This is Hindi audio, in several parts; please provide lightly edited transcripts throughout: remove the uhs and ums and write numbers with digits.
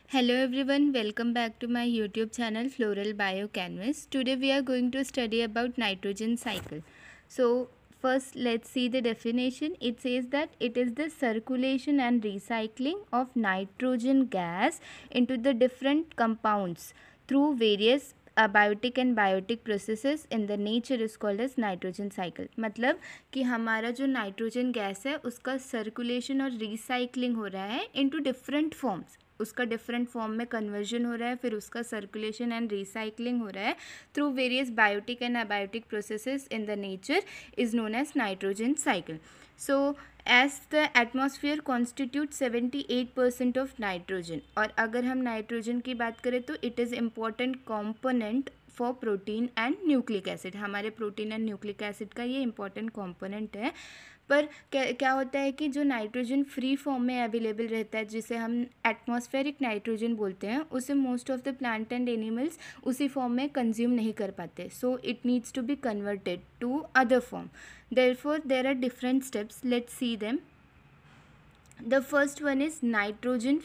Hello everyone, welcome back to my YouTube channel Floral Bio Canvas. Today we are going to study about nitrogen cycle. So first let's see the definition. It says that it is the circulation and recycling of nitrogen gas into the different compounds through various abiotic and biotic processes in the nature is called as nitrogen cycle. मतलब कि हमारा जो नाइट्रोजन गैस है उसका सर्कुलेशन और रिसाइकलिंग हो रहा है इनटू डिफरेंट फॉर्म्स, उसका डिफरेंट फॉर्म में कन्वर्जन हो रहा है, फिर उसका सर्कुलेशन एंड रिसाइकलिंग हो रहा है through various biotic and abiotic processes in the nature is known as nitrogen cycle. So as the atmosphere constitute 78% of nitrogen, और अगर हम नाइट्रोजन की बात करें तो it is important component for protein and nucleic acid. हमारे प्रोटीन एंड न्यूक्लिक एसिड का ये इंपॉर्टेंट कॉम्पोनेंट है. पर क्या होता है कि जो नाइट्रोजन फ्री फॉर्म में अवेलेबल रहता है, जिसे हम एटमॉस्फेरिक नाइट्रोजन बोलते हैं, उसे most of the plant and animals उसी फॉर्म में कंज्यूम नहीं कर पाते. So it needs to be converted to other form. Therefore there are different steps. Let's see them. The first one is nitrogen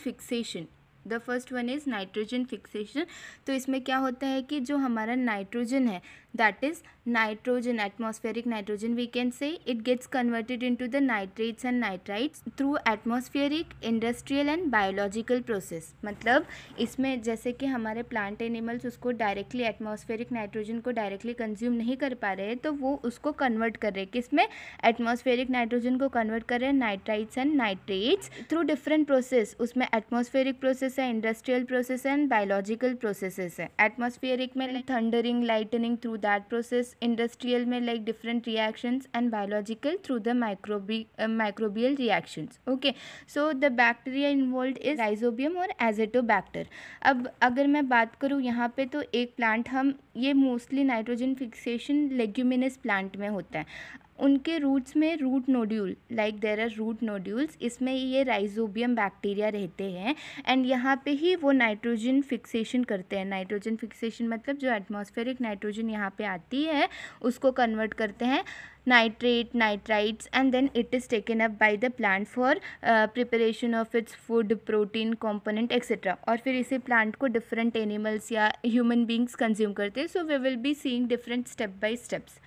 fixation. तो इसमें क्या होता है कि जो हमारा नाइट्रोजन है, that is nitrogen, atmospheric nitrogen we can say, it gets converted into the nitrates and nitrites through atmospheric, industrial and biological process. मतलब इसमें जैसे कि हमारे प्लांट एनिमल्स उसको डायरेक्टली एटमॉस्फेरिक नाइट्रोजन को डायरेक्टली कंज्यूम नहीं कर पा रहे हैं, तो वो उसको कन्वर्ट कर रहे हैं किसमें, एटमॉस्फेरिक नाइट्रोजन को कन्वर्ट कर रहे हैं nitrites and nitrates through different process. उसमें एटमॉस्फेरिक प्रोसेस है, इंडस्ट्रियल प्रोसेस है एंड बायोलॉजिकल प्रोसेसेस है. एटमॉस्फेरिक में thundering, lightning through that process, industrial में like different reactions, and biological through the microbial reactions. Okay, so the bacteria involve is rhizobium और एजेटोबैक्टर. अब अगर मैं बात करूँ यहाँ पे, तो एक प्लांट, हम ये mostly nitrogen fixation leguminous plant में होता है. उनके रूट्स में root nodule, like there are root nodules, इसमें ये राइजोबियम बैक्टीरिया रहते हैं एंड यहाँ पे ही वो नाइट्रोजन फिक्सेशन करते हैं. नाइट्रोजन फिक्सेशन मतलब जो एटमॉस्फेरिक नाइट्रोजन यहाँ पे आती है उसको कन्वर्ट करते हैं nitrate, nitrites, and then it is taken up by the plant for preparation of its food, protein component etcetera. और फिर इसी प्लांट को डिफरेंट एनिमल्स या ह्यूमन बींग्स कंज्यूम करते हैं. So we will be seeing different step by steps.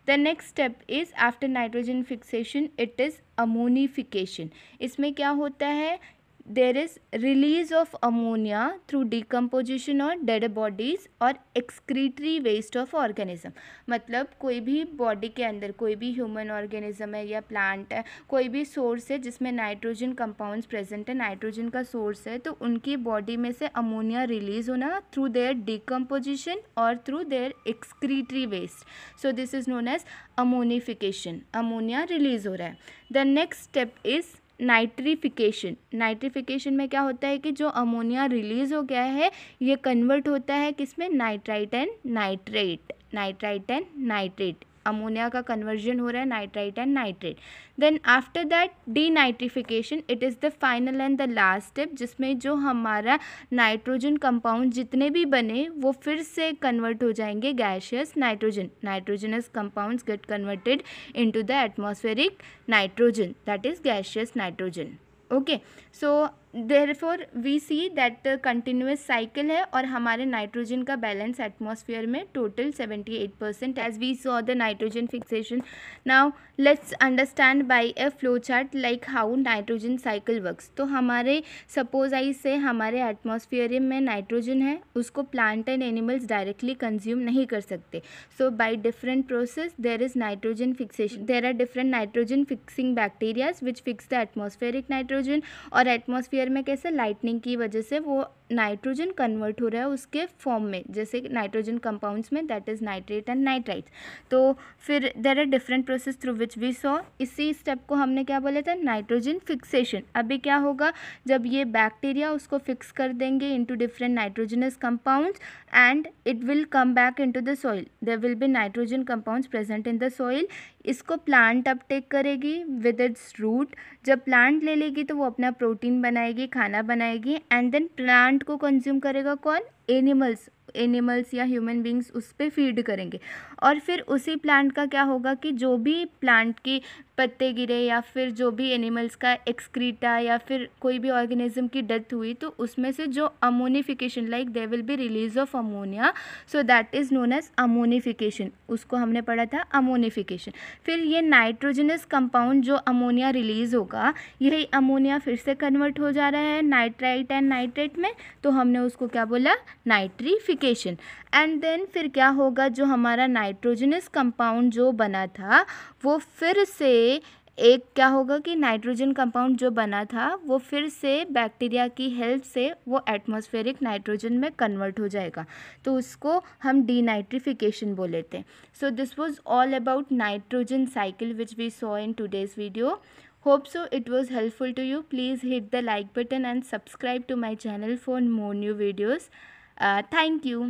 The next step is after nitrogen fixation, it is ammonification. इसमें क्या होता है, there is release of ammonia through decomposition और dead bodies और excretory waste of organism. मतलब कोई भी बॉडी के अंदर कोई भी ह्यूमन ऑर्गेनिज्म है या प्लांट है, कोई भी सोर्स है जिसमें नाइट्रोजन कंपाउंड्स प्रेजेंट है, नाइट्रोजन का सोर्स है, तो उनकी बॉडी में से अमोनिया रिलीज होना थ्रू देयर डिकम्पोजिशन और through their excretory waste. So this is known as ammonification. Ammonia release हो रहा है. The next step is nitrification. Nitrification में क्या होता है कि जो अमोनिया रिलीज हो गया है ये कन्वर्ट होता है किसमें, nitrite and nitrate. Nitrite and nitrate, ammonia का कन्वर्जन हो रहा है nitrite and nitrate. Then after that denitrification, it is the final and the last step, जिसमें जो हमारा नाइट्रोजन कंपाउंड जितने भी बने वो फिर से कन्वर्ट हो जाएंगे gaseous nitrogen. Nitrogenous compounds get converted into the atmospheric nitrogen, that is gaseous nitrogen. Okay, so therefore we see that continuous cycle है और हमारे नाइट्रोजन का बैलेंस एटमॉस्फेयर में total 78% as we saw the nitrogen fixation. Now let's understand by a flow chart like how nitrogen cycle works. तो हमारे सपोज आई से हमारे एटमॉस्फेयर में नाइट्रोजन है, उसको plant and animals directly consume नहीं कर सकते. So by different process there is nitrogen fixation. There are different nitrogen fixing bacterias which fix the atmospheric nitrogen. और एटमॉस्फेयर में कैसे लाइटनिंग की वजह से वो नाइट्रोजन कन्वर्ट हो रहा है उसके फॉर्म में, जैसे नाइट्रोजन कंपाउंड्स में, that is nitrate and nitrites. तो फिर there are different process through which we saw. इसी स्टेप को हमने क्या बोला था, नाइट्रोजन फिक्सेशन. अभी क्या होगा, जब ये बैक्टीरिया उसको फिक्स कर देंगे into different nitrogenous compounds and it will come back into the soil. There will be nitrogen compounds present in the soil. इसको प्लांट अपटेक करेगी विद इट्स रूट. जब प्लांट ले लेगी तो वो अपना प्रोटीन बनाएगी, खाना बनाएगी, एंड देन प्लांट को कंज्यूम करेगा कौन, एनिमल्स या ह्यूमन बींग्स उस पर फीड करेंगे, और फिर उसी प्लांट का क्या होगा कि जो भी प्लांट की पत्ते गिरे या फिर जो भी एनिमल्स का एक्सक्रीटा या फिर कोई भी ऑर्गेनिज्म की डेथ हुई, तो उसमें से जो ammonification, like they will be release of ammonia, so that is known as ammonification, उसको हमने पढ़ा था अमोनिफिकेशन। फिर ये नाइट्रोजनस कंपाउंड जो अमोनिया रिलीज होगा, यही अमोनिया फिर से कन्वर्ट हो जा रहा है नाइट्राइट एंड नाइट्रेट में, तो हमने उसको क्या बोला, नाइट्रीफिकेशन। एंड देन फिर क्या होगा, जो हमारा नाइट्रोजनस कंपाउंड जो बना था वो फिर से एक क्या होगा कि नाइट्रोजन कंपाउंड जो बना था वो फिर से बैक्टीरिया की हेल्प से वो एटमॉस्फेरिक नाइट्रोजन में कन्वर्ट हो जाएगा, तो उसको हम डीनाइट्रिफिकेशन बोले थे। So this was all about nitrogen cycle which we saw in today's video. Hope so it was helpful to you. Please hit the like button and subscribe to my channel for more new videos. Thank you.